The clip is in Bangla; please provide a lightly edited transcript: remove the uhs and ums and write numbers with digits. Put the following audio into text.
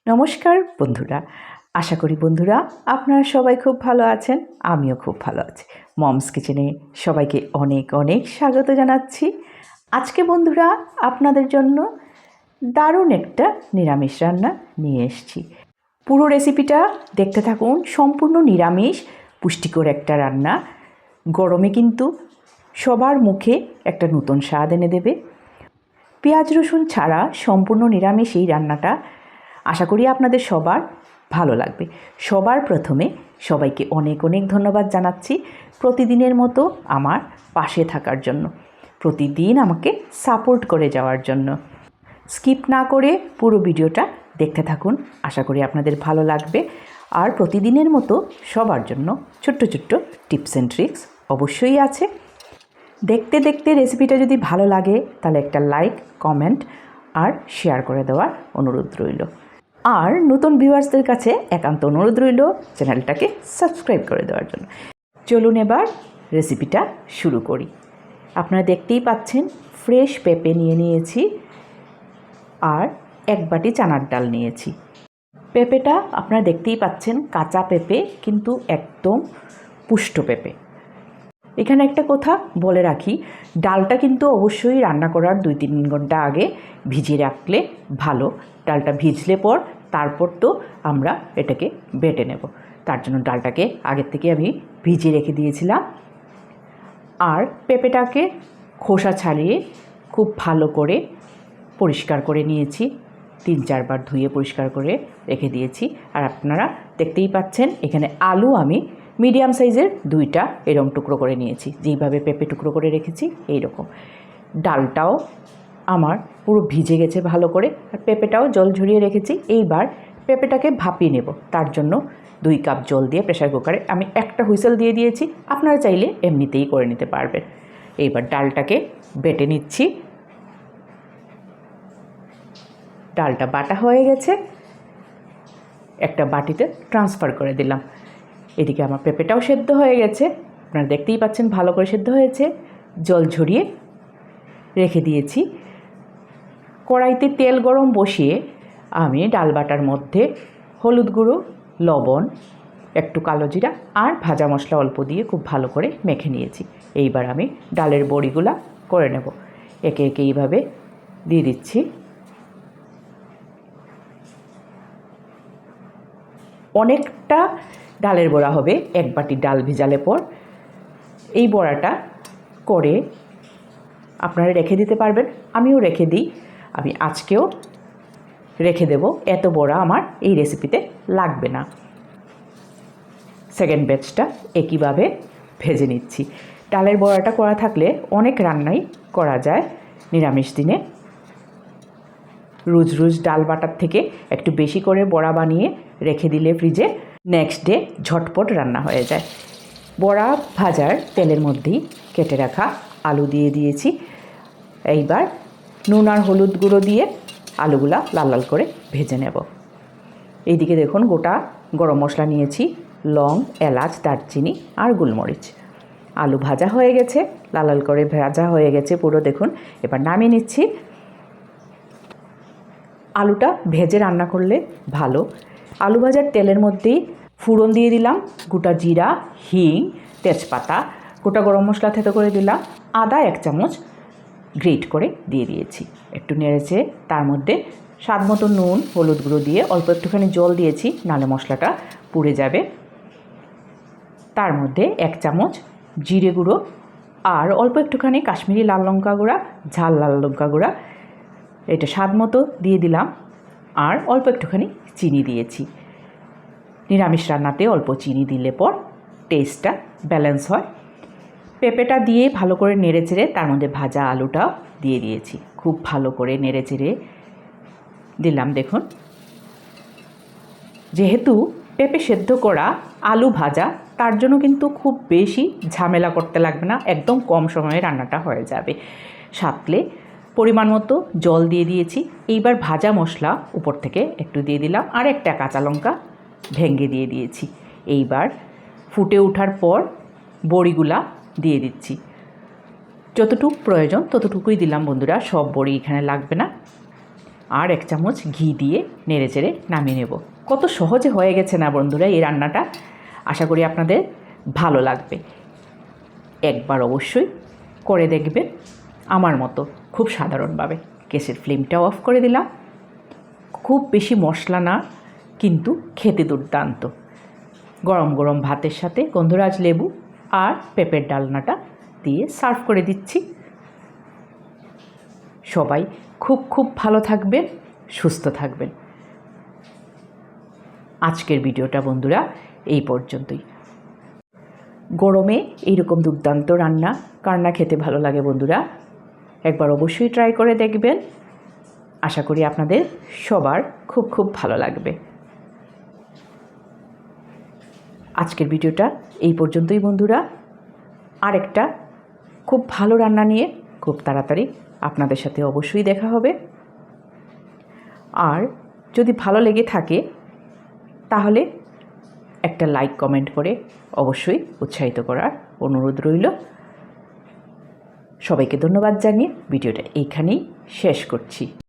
নমস্কার বন্ধুরা, আশা করি বন্ধুরা আপনারা সবাই খুব ভালো আছেন। আমিও খুব ভালো আছি। মমস কিচেনে সবাইকে অনেক অনেক স্বাগত জানাচ্ছি। আজকে বন্ধুরা আপনাদের জন্য দারুণ একটা নিরামিষ রান্না নিয়ে এসেছি। পুরো রেসিপিটা দেখতে থাকুন। সম্পূর্ণ নিরামিষ পুষ্টিকর একটা রান্না। গরমে কিন্তু সবার মুখে একটা নতুন স্বাদ এনে দেবে। পেঁয়াজ রসুন ছাড়া সম্পূর্ণ নিরামিষ এই রান্নাটা আশা করি আপনাদের সবার ভালো লাগবে। সবার প্রথমে সবাইকে অনেক অনেক ধন্যবাদ জানাচ্ছি প্রতিদিনের মতো আমার পাশে থাকার জন্য, প্রতিদিন আমাকে সাপোর্ট করে যাওয়ার জন্য। স্কিপ না করে পুরো ভিডিওটা দেখতে থাকুন, আশা করি আপনাদের ভালো লাগবে। আর প্রতিদিনের মতো সবার জন্য ছোট্ট ছোট্ট টিপস অ্যান্ড ট্রিক্স অবশ্যই আছে। দেখতে দেখতে রেসিপিটা যদি ভালো লাগে তাহলে একটা লাইক, কমেন্ট আর শেয়ার করে দেওয়ার অনুরোধ রইল। আর নতুন ভিউয়ার্সদের কাছে একান্ত অনুরোধ রইল চ্যানেলটাকে সাবস্ক্রাইব করে দেওয়ার জন্য। চলুন এবার রেসিপিটা শুরু করি। আপনারা দেখতেই পাচ্ছেন ফ্রেশ পেঁপে নিয়েছি আর এক বাটি চানার ডাল নিয়েছি। পেঁপেটা আপনারা দেখতেই পাচ্ছেন কাঁচা পেঁপে, কিন্তু একদম পুষ্ট পেঁপে। এখানে একটা কথা বলে রাখি, ডালটা কিন্তু অবশ্যই রান্না করার 2-3 ঘন্টা আগে ভিজিয়ে রাখলে ভালো। ডালটা ভিজলে পর তারপর তো আমরা এটাকে বেটে নেব, তার জন্য ডালটাকে আগের থেকে আমি ভিজিয়ে রেখে দিয়েছিলাম। আর পেঁপেটাকে খোসা ছাড়িয়ে খুব ভালো করে পরিষ্কার করে নিয়েছি, 3-4 বার ধুয়ে পরিষ্কার করে রেখে দিয়েছি। আর আপনারা দেখতেই পাচ্ছেন এখানে আলু আমি মিডিয়াম সাইজের 2টা এরকম টুকরো করে নিয়েছি, যেইভাবে পেঁপে টুকরো করে রেখেছি এইরকম। ডালটাও আমার পুরো ভিজে গেছে ভালো করে, আর পেঁপেটাও জল ঝরিয়ে রেখেছি। এইবার পেঁপেটাকে ভাপিয়ে নেব, তার জন্য 2 কাপ জল দিয়ে প্রেসার কুকারে আমি একটা হুইসেল দিয়ে দিয়েছি। আপনারা চাইলে এমনিতেই করে নিতে পারবেন। এইবার ডালটাকে বেটে নিচ্ছি। ডালটা বাটা হয়ে গেছে, একটা বাটিতে ট্রান্সফার করে দিলাম। এদিকে আমার পেঁপেটাও সেদ্ধ হয়ে গেছে, আপনারা দেখতেই পাচ্ছেন ভালো করে সেদ্ধ হয়েছে। জল ঝরিয়ে রেখে দিয়েছি। কড়াইতে তেল গরম বসিয়ে আমি ডাল বাটার মধ্যে হলুদ গুঁড়ো, লবণ, একটু কালো জিরা আর ভাজা মশলা অল্প দিয়ে খুব ভালো করে মেখে নিয়েছি। এইবার আমি ডালের বড়িগুলা করে নেব। একে একে এইভাবে দিয়ে দিচ্ছি। অনেকটা ডালের বড়া হবে, 1 বাটি ডাল ভিজালে পর। এই বড়াটা করে আপনারা রেখে দিতে পারবেন, আমিও রেখে দিই। আমি আজকেও রেখে দেব, এত বড়া আমার এই রেসিপিতে লাগবে না। সেকেন্ড ব্যাচটা একইভাবে ভেজে নিচ্ছি। ডালের বড়াটা করা থাকলে অনেক রান্নাই করা যায় নিরামিষ দিনে। রোজ রোজ ডাল বাটার থেকে একটু বেশি করে বড়া বানিয়ে রেখে দিলে ফ্রিজে, নেক্সট ডে ঝটপট রান্না হয়ে যায়। বড়া ভাজার তেলের মধ্যেই কেটে রাখা আলু দিয়ে দিয়েছি। এইবার নুন আর হলুদ গুঁড়ো দিয়ে আলুগুলা লাল লাল করে ভেজে নেব। এইদিকে দেখুন গোটা গরম মশলা নিয়েছি, লং, এলাচ, দারচিনি আর গোলমরিচ। আলু ভাজা হয়ে গেছে, লাল লাল করে ভাজা হয়ে গেছে পুরো, দেখুন। এবার নামিয়ে নিচ্ছি। আলুটা ভেজে রান্না করলে ভালো। আলু ভাজার তেলের মধ্যেই ফোড়ন দিয়ে দিলাম, গোটা জিরা, হিং, তেজপাতা, গোটা গরম মশলা থেতো করে দিলাম, আদা 1 চামচ গ্রেট করে দিয়ে দিয়েছি। একটু নেড়েছে তার মধ্যে স্বাদ মতো নুন, হলুদ গুঁড়ো দিয়ে অল্প একটুখানি জল দিয়েছি, নাহলে মশলাটা পুড়ে যাবে। তার মধ্যে 1 চামচ জিরে গুঁড়ো আর অল্প একটুখানি কাশ্মীরি লাল লঙ্কা গুঁড়া, ঝাল লাল লঙ্কা গুঁড়া, এটা স্বাদ মতো দিয়ে দিলাম। আর অল্প একটুখানি চিনি দিয়েছি। নিরামিষ রান্নাতে অল্প চিনি দিলে পর টেস্টটা ব্যালেন্স হয়। পেঁপেটা দিয়ে ভালো করে নেড়েচেড়ে তার মধ্যে ভাজা আলুটাও দিয়ে দিয়েছি। খুব ভালো করে নেড়েচেড়ে দিলাম। দেখুন, যেহেতু পেঁপে সেদ্ধ করা, আলু ভাজা, তার জন্য কিন্তু খুব বেশি ঝামেলা করতে লাগবে না, একদম কম সময়ে রান্নাটা হয়ে যাবে। সাথে পরিমাণ মতো জল দিয়ে দিয়েছি। এইবার ভাজা মশলা উপর থেকে একটু দিয়ে দিলাম আর একটা কাঁচা লঙ্কা ভেঙে দিয়ে দিয়েছি। এইবার ফুটে ওঠার পর বড়িগুলা দিয়ে দিচ্ছি। যতটুকু প্রয়োজন ততটুকুই দিলাম বন্ধুরা, সব বড়ি এখানে লাগবে না। আর 1 চামচ ঘি দিয়ে নেড়েচেড়ে নামিয়ে নেব। কত সহজে হয়ে গেছে না বন্ধুরা এই রান্নাটা। আশা করি আপনাদের ভালো লাগবে। একবার অবশ্যই করে দেখবেন আমার মতো খুব সাধারণভাবে। গ্যাসের ফ্লেমটাও অফ করে দিলাম। খুব বেশি মশলা না, কিন্তু খেতে দুর্দান্ত। গরম গরম ভাতের সাথে গন্ধরাজ লেবু আর পেঁপের ডালনাটা দিয়ে সার্ভ করে দিচ্ছি। সবাই খুব খুব ভালো থাকবেন, সুস্থ থাকবেন। আজকের ভিডিওটা বন্ধুরা এই পর্যন্তই। গরমে এইরকম দুর্দান্ত রান্না কার না খেতে ভালো লাগে বন্ধুরা, একবার অবশ্যই ট্রাই করে দেখবেন। আশা করি আপনাদের সবার খুব খুব ভালো লাগবে। আজকের ভিডিওটা এই পর্যন্তই বন্ধুরা। আরেকটা খুব ভালো রান্না নিয়ে খুব তাড়াতাড়ি আপনাদের সাথে অবশ্যই দেখা হবে। আর যদি ভালো লেগে থাকে তাহলে একটা লাইক কমেন্ট করে অবশ্যই উৎসাহিত করার অনুরোধ রইল। সবাইকে ধন্যবাদ জানিয়ে ভিডিওটা এইখানেই শেষ করছি।